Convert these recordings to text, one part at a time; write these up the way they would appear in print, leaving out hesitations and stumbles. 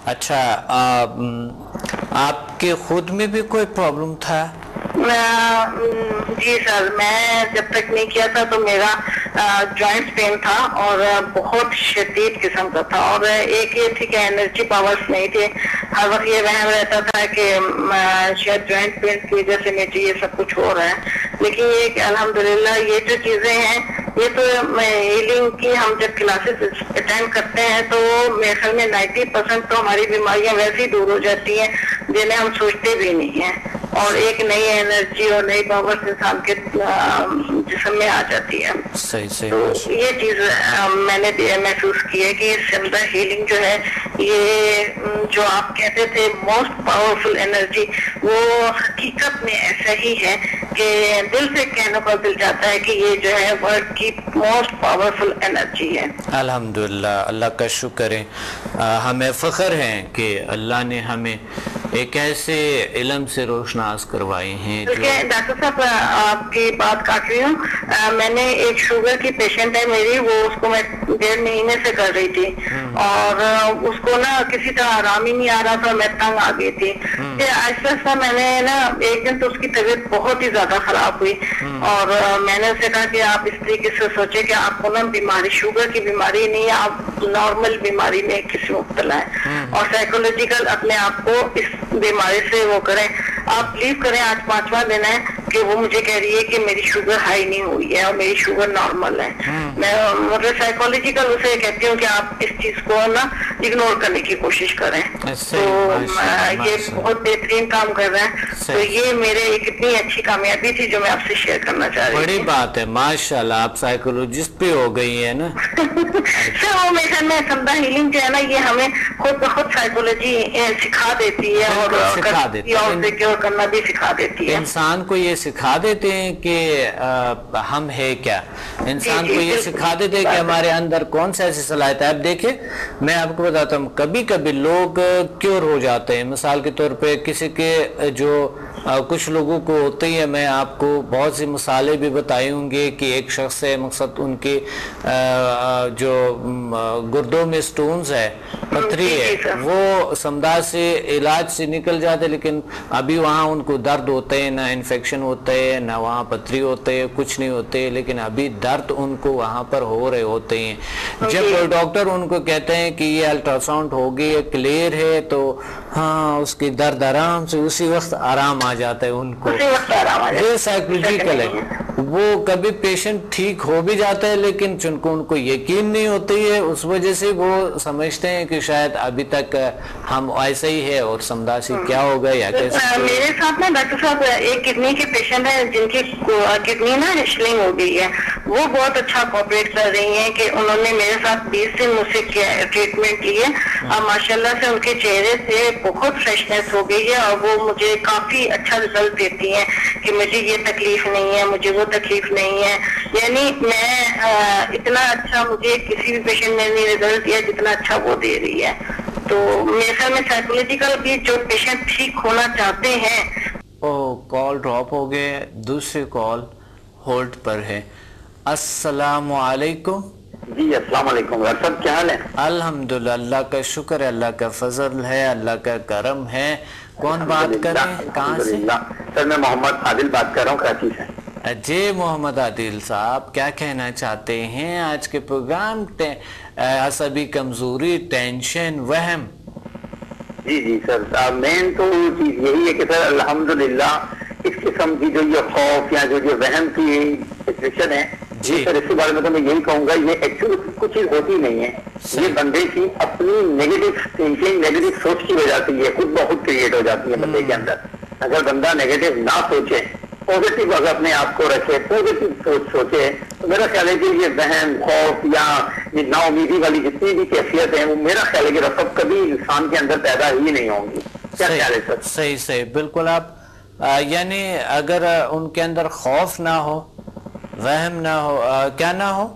اچھا، آپ کے خود میں بھی کوئی پرابلم تھا؟ جی سر، میں جب تک نہیں کیا تھا تو میرا جوائنٹ پین تھا اور بہت شدید قسم کا تھا، اور ایک یہ تھی کہ انرجی پاورز نہیں تھے. ہر وقت یہ وہم رہتا تھا کہ شاید جوائنٹ پین کی وجہ سے مجھے یہ سب کچھ ہو رہا ہے. لیکن یہ کہ الحمدللہ یہ جو چیزیں ہیں یہ تو ہیلنگ کی ہم جب کلاسز اٹینڈ کرتے ہیں تو میرے خیال میں 90% تو ہماری بیماریاں ویسے ہی دور ہو جاتی ہیں جنہیں ہم سوچتے بھی نہیں ہیں، اور ایک نئی انرجی اور نئی پاور انسان کے جسم میں آ جاتی ہے. صحیح. تو یہ چیز میں نے محسوس کی ہے کہ سمدہ ہیلنگ جو ہے، یہ جو آپ کہتے تھے موسٹ پاورفل انرجی، وہ حقیقت میں ایسا ہی ہے کہ دل سے کہنے پر دل جاتا ہے کہ یہ جو ہے ورلڈ کی موسٹ پاورفل انرجی ہے. الحمدللہ، اللہ کا شکر ہے. ہمیں فخر ہے کہ اللہ نے ہمیں ایک ایسے علم سے روشناس کروائے ہیں. ڈاکٹر صاحب آپ کی بات کاٹ رہی ہوں، میں نے ایک شوگر کی پیشنٹ ہے میری، وہ اس کو میں 1.5 مہینے سے کر رہی تھی، اور اس کو نا کسی طرح آرام ہی نہیں آ رہا تھا، میں تنگ آ گئی تھی. پھر آہستہ آہستہ میں نے نا ایک دن تو اس کی طبیعت بہت ہی زیادہ خراب ہوئی، اور میں نے اسے کہا کہ آپ اس طریقے سے سوچیں کہ آپ کو نا بیماری شوگر کی بیماری نہیں ہے، آپ نارمل بیماری میں کسی مبتلا ہے، اور سائیکولوجیکل اپنے آپ کو اس بیماری سے وہ کریں. آپ بلیو کریں آج 5واں دن ہے کہ وہ مجھے کہہ رہی ہے کہ میری شوگر ہائی نہیں ہوئی ہے اور میری شوگر نارمل ہے. میں مطلب سائیکولوجیکل اسے کہتی ہوں کہ آپ اس چیز کو نا اگنور کرنے کی کوشش کریں. تو یہ بہت بہترین کام کر رہے ہیں. تو یہ میرے ایک اتنی اچھی کامیابی تھی جو میں آپ سے شیئر کرنا چاہ رہی ہوں. بڑی بات ہے، ماشاءاللہ آپ سائیکولوجسٹ بھی ہو گئی ہیں نا. سر وہ میرے خیال میں سمدہ ہیلنگ جو ہے نا یہ ہمیں خود بخود سائیکولوجی سکھا دیتی ہے، اور سیکیور کرنا بھی سکھا دیتی ہے. انسان کو یہ سکھا دیتے ہیں کہ ہم ہے کیا، انسان کو یہ سکھا دیتے ہیں کہ ہمارے اندر کون سا ایسی صلاحیت ہے. اب دیکھیں میں آپ کو بتاتا ہوں، کبھی کبھی لوگ کیور ہو جاتے ہیں. مثال کے طور پہ کسی کے جو کچھ لوگوں کو ہوتی ہے، میں آپ کو بہت سی مثالیں بھی بتائی ہوں گے کہ ایک شخص ہے، مقصد ان کے جو گردوں میں سٹونز ہے، پتھری ہے، وہ سمدھا سے علاج سے نکل جاتے، لیکن ابھی وہاں ان کو درد ہوتے ہیں، نہ انفیکشن ہوتے ہیں، نہ وہاں پتھری ہوتے ہیں، کچھ نہیں ہوتے، لیکن ابھی درد ان کو وہاں پر ہو رہے ہوتے ہیں. جب ڈاکٹر ان کو کہتے ہیں کہ یہ الٹرا ساؤنڈ ہو گئی ہے، کلیئر ہے، تو ہاں اس کی درد آرام سے اسی وقت آرام آ جاتا ہے ان کو. یہ سائیکولوجیکل ہے. وہ کبھی پیشنٹ ٹھیک ہو بھی جاتا ہے، لیکن چونکہ ان کو یقین نہیں ہوتی ہے، اس وجہ سے وہ سمجھتے ہیں کہ شاید ابھی تک ہم ایسا ہی ہے اور سمداسی کیا ہوگا یا کیسے. میرے ساتھ نا ڈاکٹر صاحب ایک کڈنی کے پیشنٹ ہیں جن کی کڈنی نا رشلنگ ہو گئی ہے. وہ بہت اچھا کوآپریٹ کر رہی ہیں کہ انہوں نے میرے ساتھ 20 دن مجھ سے ٹریٹمنٹ لیے، اور ماشاءاللہ سے ان کے چہرے سے بہت فریشنس ہو گئی ہے، اور وہ مجھے کافی اچھا رزلٹ دیتی ہیں کہ مجھے یہ تکلیف نہیں ہے، مجھے وہ تکلیف نہیں ہے. یعنی میں اتنا اچھا مجھے کسی بھی پیشنٹ نے نہیں رزلٹ دیا جتنا اچھا وہ دے رہی ہے. تو میرے خیال میں سائیکولوجیکل بھی جو پیشنٹ ٹھیک ہونا چاہتے ہیں. کال ڈراپ ہو گئے، دوسری کال ہولڈ پر ہے. السلام علیکم. جی السلام علیکم ڈاکٹر صاحب، کیا حال ہے؟ الحمدللہ، اللہ کا شکر ہے، اللہ کا فضل ہے، اللہ کا کرم ہے. کون بات کر رہے ہیں، کہاں سے؟ سر میں محمد عادل بات کر رہا ہوں کراچی سے. جی محمد عادل صاحب، کیا کہنا چاہتے ہیں آج کے پروگرام؟ عصبی کمزوری، ٹینشن، وہم. جی سر، مین تو چیز یہی ہے کہ سر الحمدللہ اس قسم کی جو یہ خوف یا جو وہم کی سچویشن ہے، جی سر اس کے بارے میں تو میں یہی کہوں گا، یہ ایکچولی کچھ چیز ہوتی نہیں ہے. یہ بندے کی اپنی نیگیٹو تھنکنگ، نیگیٹو سوچ کی وجہ سے یہ خود بخود کریٹ ہو جاتی ہے بندے کے اندر. اگر بندہ نیگیٹو نہ سوچے، پازیٹیو اگر اپنے آپ کو رکھے، پازیٹیو سوچ سوچے، تو میرا خیال ہے کہ یہ وہم، خوف یا یہ نا امیدی والی جتنی بھی کیفیت ہیں وہ میرا خیال ہے کہ رفت کبھی انسان کے اندر پیدا ہی نہیں ہوں گی. کیا خیال ہے سر؟ صحیح بالکل. آپ یعنی اگر ان کے اندر خوف نہ ہو، وہم نہ ہو، کیا نہ ہو،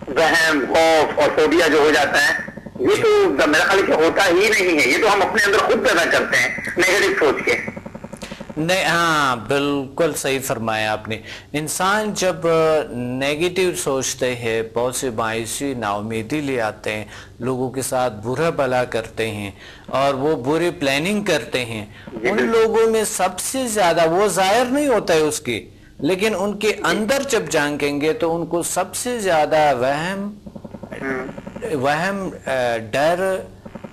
وہم، خوف اور فوبیا جو ہو جاتا ہے، یہ تو میرا خیال ہے کہ ہوتا ہی نہیں ہے. یہ تو ہم اپنے اندر خود پیدا کرتے ہیں نیگیٹو سوچ کے. نہیں ہاں بالکل صحیح فرمایا آپ نے. انسان جب نیگیٹو سوچتے ہیں، بہت سے مایوسی نا امیدی لے آتے ہیں، لوگوں کے ساتھ برا بھلا کرتے ہیں اور وہ بری پلاننگ کرتے ہیں، ان لوگوں میں سب سے زیادہ وہ ظاہر نہیں ہوتا ہے اس کی، لیکن ان کے اندر جب جھانکیں گے تو ان کو سب سے زیادہ وہم ڈر،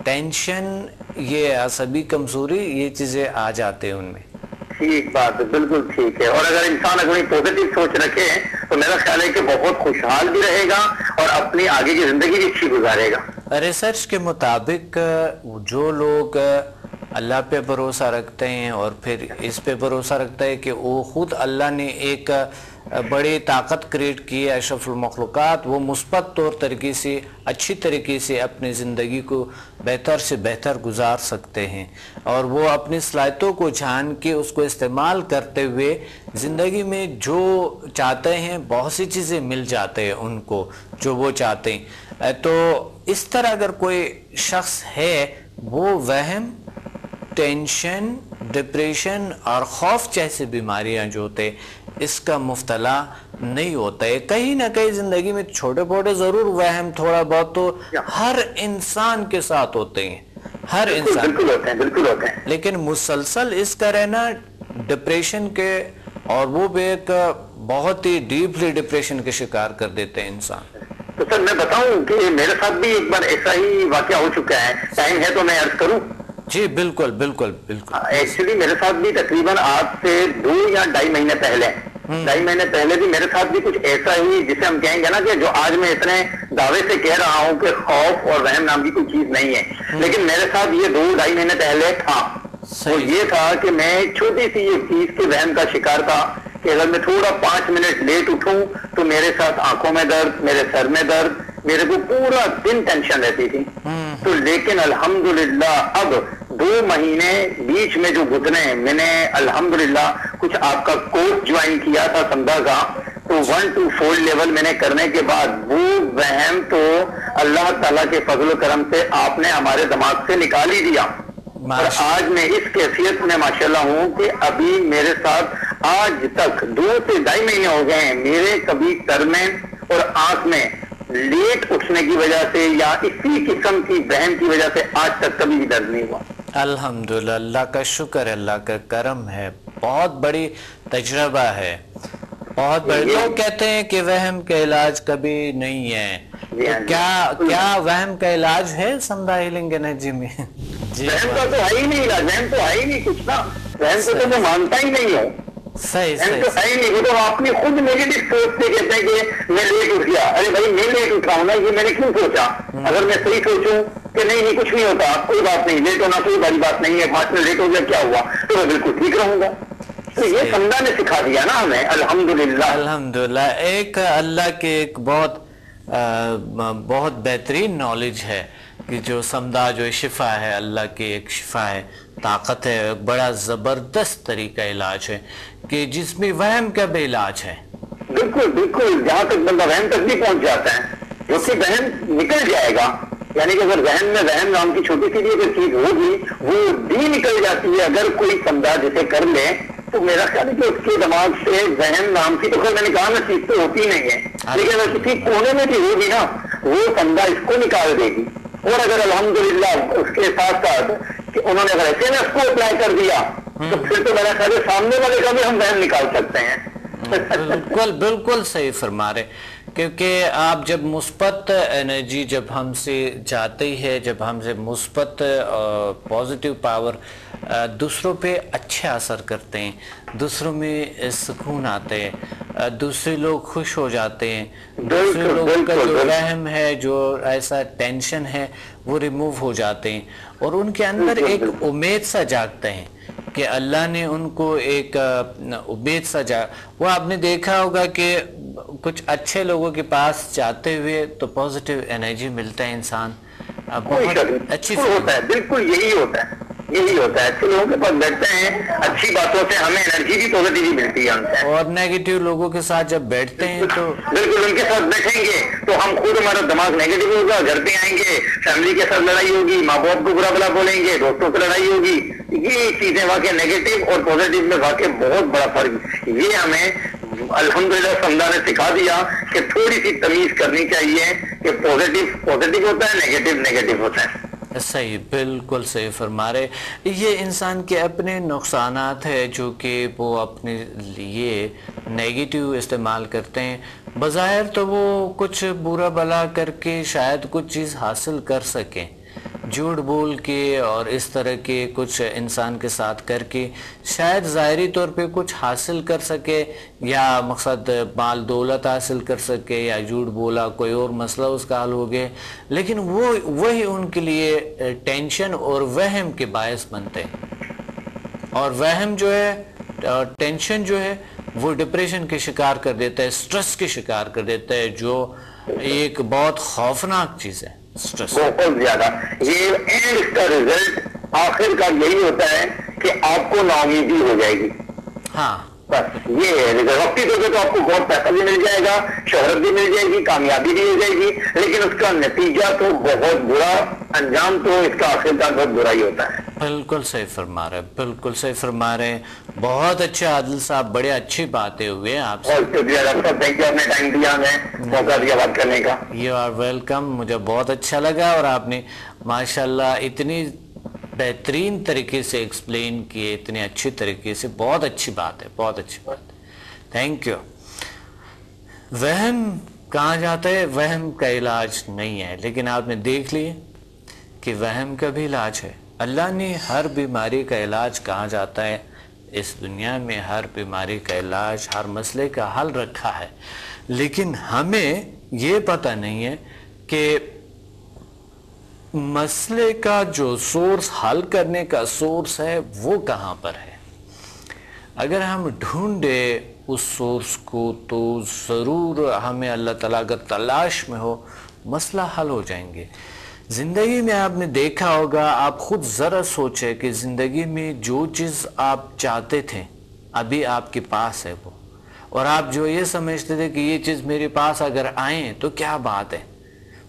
ٹینشن، یہ عصبی کمزوری، یہ چیزیں آ جاتے ہیں ان میں. ٹھیک بات ہے، بالکل ٹھیک ہے. اور اگر انسان اپنی پوزیٹیو سوچ رکھے تو میرا خیال ہے کہ بہت خوشحال بھی رہے گا اور اپنی آگے کی زندگی بھی اچھی گزارے گا. ریسرچ کے مطابق جو لوگ اللہ پہ بھروسہ رکھتے ہیں اور پھر اس پہ بھروسہ رکھتا ہے کہ وہ خود اللہ نے ایک بڑی طاقت کریٹ کی ہے، اشرف المخلوقات، وہ مثبت طور طریقے سے اچھی طریقے سے اپنی زندگی کو بہتر سے بہتر گزار سکتے ہیں، اور وہ اپنی صلاحیتوں کو جان کے اس کو استعمال کرتے ہوئے زندگی میں جو چاہتے ہیں بہت سی چیزیں مل جاتے ہیں ان کو جو وہ چاہتے ہیں. تو اس طرح اگر کوئی شخص ہے وہ وہم، ٹینشن، ڈپریشن اور خوف جیسے بیماریاں جو ہوتے اس کا مبتلا نہیں ہوتا ہے. کہیں نہ کہیں زندگی میں چھوٹے موٹے ضرور وہم تھوڑا بہت تو ہر انسان کے ساتھ ہوتے ہیں، ہر انسان، بالکل ہوتے ہیں، لیکن مسلسل اس کا رہنا ڈپریشن کے، اور وہ بھی ایک بہت ہی ڈیپلی ڈپریشن کے شکار کر دیتے ہیں انسان. تو سر میں بتاؤں کہ میرے ساتھ بھی ایک بار ایسا ہی واقعہ ہو چکا ہے. ٹائم ہے تو میں عرض کروں؟ جی بالکل بالکل بالکل. ایکچولی میرے ساتھ بھی تقریباً آج سے 2 یا 2.5 مہینے پہلے 2.5 مہینے پہلے بھی میرے ساتھ بھی کچھ ایسا ہی، جسے ہم کہیں گے نا کہ جو آج میں اتنے دعوے سے کہہ رہا ہوں کہ خوف اور وہم نام کی کوئی چیز نہیں ہے، لیکن میرے ساتھ یہ 2-2.5 مہینے پہلے تھا. وہ یہ تھا کہ میں ایک چھوٹی سی یہ چیز کے وہم کا شکار تھا کہ اگر میں تھوڑا 5 منٹ لیٹ اٹھوں تو میرے ساتھ آنکھوں میں درد، میرے سر میں درد، میرے کو پورا دن ٹینشن رہتی تھی. تو لیکن الحمدللہ اب 2 مہینے بیچ میں جو گزرے، میں نے الحمدللہ کچھ آپ کا کورس جوائن کیا تھا سمدھا کا، تو 1 to 4 لیول میں نے کرنے کے بعد وہ وہم تو اللہ تعالیٰ کے فضل و کرم سے آپ نے ہمارے دماغ سے نکال ہی دیا. اور آج میں اس کیفیت میں ماشاءاللہ ہوں کہ ابھی میرے ساتھ آج تک 2 سے 2.5 مہینے ہو گئے ہیں، میرے کبھی سر میں اور آنکھ میں لیٹ اٹھنے کی وجہ سے یا اسی قسم کی وہم کی وجہ سے آج تک کبھی بھی درد نہیں ہوا. الحمدللہ، اللہ کا شکر ہے، اللہ کا کرم ہے، بہت بڑی تجربہ ہے، بہت بڑے. لوگ کہتے ہیں کہ وہم کا علاج کبھی نہیں ہے، کیا وہم کا علاج ہے سمدھا ہیلنگ انرجی میں؟ جی وہم کا تو ہے ہی نہیں علاج، وہم تو ہے ہی نہیں کچھ نا، وہم کو تو میں مانتا ہی نہیں ہوں. صحیح وہم تو ہے ہی نہیں. وہ تو اپنی خود نیگیٹو سوچ سے کہتے ہیں کہ میں لیٹ اٹھ گیا. ارے بھائی میں لیٹ اٹھ رہا ہوں نا، یہ میں نے کیوں سوچا؟ اگر میں صحیح سوچوں کہ نہیں کچھ نہیں ہوتا، کوئی بات نہیں، لیٹ ہونا کوئی بڑی بات نہیں ہے، 5 منٹ لیٹ ہو گیا کیا ہوا، تو میں بالکل ٹھیک رہوں گا. تو یہ سمدھا نے سکھا دیا نا ہمیں. الحمدللہ الحمدللہ. ایک اللہ کے ایک بہت بہترین نالج ہے کہ جو سمدھا جو شفا ہے، اللہ کی ایک شفا ہے، طاقت ہے، ایک بڑا زبردست طریقہ علاج ہے کہ جس میں وہم کا بھی علاج ہے. بالکل بالکل. جہاں تک بندہ وہم تک بھی پہنچ جاتا ہے، جو کہ وہم نکل جائے گا، یعنی کہ اگر ذہن میں وہم نام کی چھوٹی سی بھی اگر چیز ہوگی وہ بھی نکل جاتی ہے. اگر کوئی سمدھا جسے کر لے تو میرا خیال ہے کہ اس کے دماغ سے ذہن نام کی، تو خیر میں نے کہا نا چیز تو ہوتی نہیں ہے، لیکن اگر کسی کونے میں بھی ہوگی نا وہ سمدھا اس کو نکال دے گی. اور اگر الحمدللہ اس کے ساتھ ساتھ کہ انہوں نے اگر ایسے اس کو اپلائی کر دیا تو پھر تو میرا خیال ہے سامنے والے کا بھی ہم وہم نکال سکتے ہیں. بالکل بالکل صحیح فرما رہے، کیونکہ آپ جب مثبت انرجی جب ہم سے جاتی ہے، جب ہم سے مثبت پازیٹیو پاور دوسروں پہ اچھے اثر کرتے ہیں، دوسروں میں سکون آتے ہیں، دوسرے لوگ خوش ہو جاتے ہیں، دوسرے لوگوں کا جو وہم ہے، جو ایسا ٹینشن ہے وہ ریموو ہو جاتے ہیں، اور ان کے اندر ایک امید سا جاگتے ہیں کہ اللہ نے ان کو ایک امید سا وہ آپ نے دیکھا ہوگا کہ کچھ اچھے لوگوں کے پاس جاتے ہوئے تو پازیٹیو انرجی ملتا ہے، انسان بہت اچھی ہوتا ہے. بالکل یہی ہوتا ہے. یہی ہوتا ہے. اچھے لوگوں کے پاس بیٹھتے ہیں, اچھی باتوں سے ہمیں انرجی بھی پازیٹیو ملتی ہے ہم سے. اور نیگیٹو لوگوں کے ساتھ جب بیٹھتے ہیں تو بالکل ان کے ساتھ بیٹھیں گے تو ہم خود, ہمارا دماغ نیگیٹو ہوگا, گھر پہ آئیں گے فیملی کے ساتھ لڑائی ہوگی, ماں باپ کو برا بلا بولیں گے, دوستوں سے لڑائی ہوگی. یہ چیزیں واقع نیگیٹو اور پازیٹیو میں واقع بہت بڑا فرق. یہ ہمیں الحمدللہ سمندر نے سکھا دیا کہ تھوڑی سی تمیز کرنی چاہیے کہ پازیٹیو ہوتا ہے, نیگیٹو ہوتا ہے. صحیح, بالکل صحیح فرما رہے. یہ انسان کے اپنے نقصانات ہیں جو کہ وہ اپنے لیے نیگیٹو استعمال کرتے ہیں. بظاہر تو وہ کچھ برا بلا کر کے شاید کچھ چیز حاصل کر سکیں, جھوٹ بول کے اور اس طرح کے کچھ انسان کے ساتھ کر کے شاید ظاہری طور پہ کچھ حاصل کر سکے, یا مقصد مال دولت حاصل کر سکے, یا جھوٹ بولا کوئی اور مسئلہ اس کا حل ہو گئے, لیکن وہی ان کے لیے ٹینشن اور وہم کے باعث بنتے ہیں. اور وہم جو ہے, ٹینشن جو ہے, وہ ڈپریشن کے شکار کر دیتا ہے, سٹریس کے شکار کر دیتا ہے, جو ایک بہت خوفناک چیز ہے. بہت زیادہ. یہ اینڈ اس کا ریزلٹ آخر کا یہی ہوتا ہے کہ آپ کو ناامیدی ہو جائے گی. ہاں, بس یہ ہے. وقتی طور پہ تو آپ کو بہت پیسہ بھی مل جائے گا, شہرت بھی مل جائے گی, کامیابی بھی ہو جائے گی, لیکن اس کا نتیجہ تو بہت برا, انجام تو اس کا آخر کا بہت برا ہی ہوتا ہے. بالکل صحیح فرما رہے, بالکل صحیح فرما رہے. بہت اچھا عادل صاحب, بڑے اچھی باتیں ہوئے آپ سے. بہت شکریہ ڈاکٹر صاحب, تھینک یو, آپ نے ٹائم دیا, ہمیں موقع دیا بات کرنے کا. You are welcome. مجھے بہت اچھا لگا, اور آپ نے ماشاءاللہ اتنی بہترین طریقے سے ایکسپلین کیے, اتنے اچھی طریقے سے. بہت اچھی بات ہے, بہت اچھی بات ہے. Thank you. وہم کہاں جاتا ہے, وہم کا علاج نہیں ہے, لیکن آپ نے دیکھ لیے کہ وہم کا بھی علاج ہے. اللہ نے ہر بیماری کا علاج کہاں جاتا ہے, اس دنیا میں ہر بیماری کا علاج, ہر مسئلے کا حل رکھا ہے. لیکن ہمیں یہ پتہ نہیں ہے کہ مسئلے کا جو سورس, حل کرنے کا سورس ہے, وہ کہاں پر ہے. اگر ہم ڈھونڈے اس سورس کو تو ضرور ہمیں اللہ تعالیٰ اگر تلاش میں ہو, مسئلہ حل ہو جائیں گے. زندگی میں آپ نے دیکھا ہوگا, آپ خود ذرا سوچیں کہ زندگی میں جو چیز آپ چاہتے تھے ابھی آپ کے پاس ہے وہ, اور آپ جو یہ سمجھتے تھے کہ یہ چیز میرے پاس اگر آئیں تو کیا بات ہے,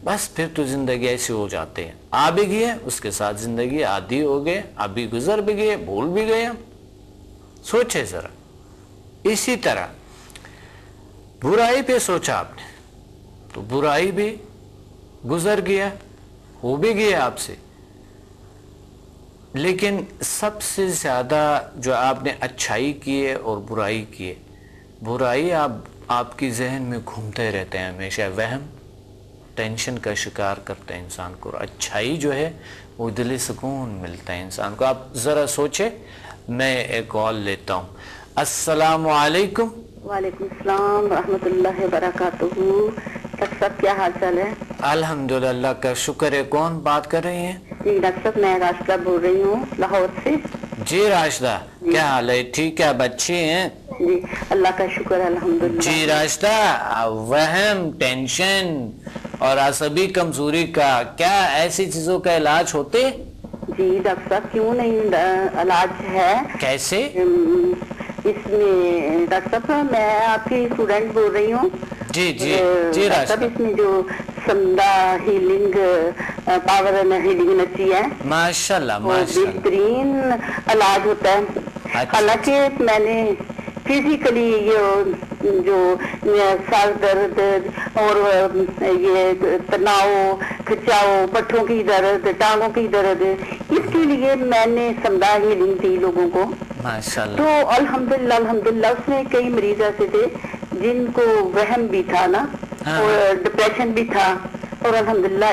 بس پھر تو زندگی ایسی ہو جاتے ہیں. آ بھی گئے, اس کے ساتھ زندگی عادی ہو گئے, ابھی گزر بھی گئے, بھول بھی گئے. ہم سوچے ذرا. اسی طرح برائی پہ سوچا آپ نے تو برائی بھی گزر گیا, ہو بھی گیا آپ سے. لیکن سب سے زیادہ جو آپ نے اچھائی کی ہے اور برائی کی ہے, برائی آپ کی ذہن میں گھومتے رہتے ہیں ہمیشہ, وہم, ٹینشن کا شکار کرتے ہیں انسان کو. اور اچھائی جو ہے وہ دل سکون ملتا ہے انسان کو. آپ ذرا سوچے. میں ایک کال لیتا ہوں. السلام علیکم. وعلیکم السلام ورحمۃ اللہ وبرکاتہ. ڈاکٹر صاحب کیا حال چال ہے؟ الحمدللہ, اللہ کا شکر ہے. کون بات کر رہی ہیں؟ جی ڈاکٹر صاحب, میں راشدہ بول رہی ہوں لاہور سے. جی راشدہ, کیا حال ہے؟ ٹھیک ہے, بچے ہیں؟ جی اللہ کا شکر ہے الحمدللہ. جی راشدہ, وہم, ٹینشن اور عصبی کمزوری کا کیا ایسی چیزوں کا علاج ہوتے؟ جی ڈاکٹر صاحب, کیوں نہیں, علاج ہے. کیسے؟ اس میں ڈاکٹر صاحب میں آپ کی اسٹوڈنٹ بول رہی ہوں. جی جی جی راشدہ, اس میں جو سمدہ healing power and healing energy ہے, ماشاءاللہ بہترین علاج ہوتا ہے. حالانکہ میں نے فزیکلی جو سر درد اور یہ تناؤ, کھچاؤ, پٹھوں کی درد, ٹانگوں کی درد, اس کے لیے میں نے سمدہ ہیلنگ دی لوگوں کو. ماشاءاللہ. تو الحمدللہ اس میں کئی مریض ایسے تھے جن کو وہم بھی تھا نا, اور ڈپریشن بھی تھا, اور الحمدللہ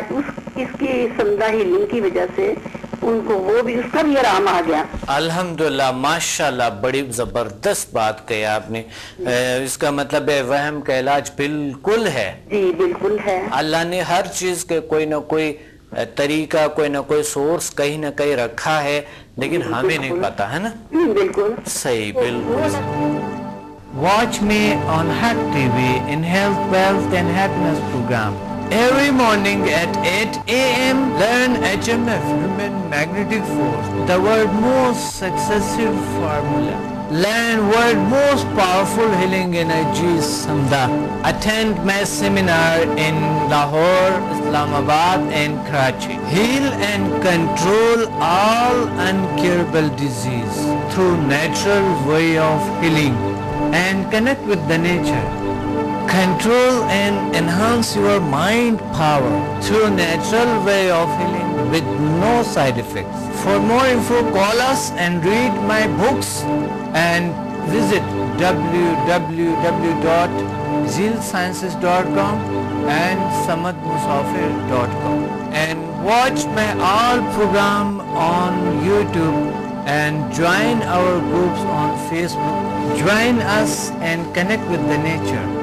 اس کی سمدہ ہیلنگ کی وجہ سے ان کو وہ بھی, اس کا بھی آرام آ گیا. الحمدللہ, ماشاءاللہ, بڑی زبردست بات کہی آپ نے. اس کا مطلب ہے وہم کا علاج بالکل ہے. جی بالکل ہے. اللہ نے ہر چیز کے کوئی نہ کوئی طریقہ, کوئی نہ کوئی سورس کہیں نہ کہیں رکھا ہے, لیکن ہمیں نہیں پتا ہے نا. بالکل صحیح, بالکل. Watch me on Hack TV in Health, Wealth and Happiness program. Every morning at 8 a.m. learn HMF, Human Magnetic Force, the world's most successful formula. Learn world's most powerful healing energies, Samda. Attend my seminar in Lahore, Islamabad and Karachi. Heal and control all incurable disease through natural way of healing and connect with the nature. Control and enhance your mind power through natural way of healing with no side effects. For more info, call us and read my books and visit www.zealsciences.com and samadmusafir.com and watch my all program on YouTube and join our groups on Facebook. Join us and connect with the nature.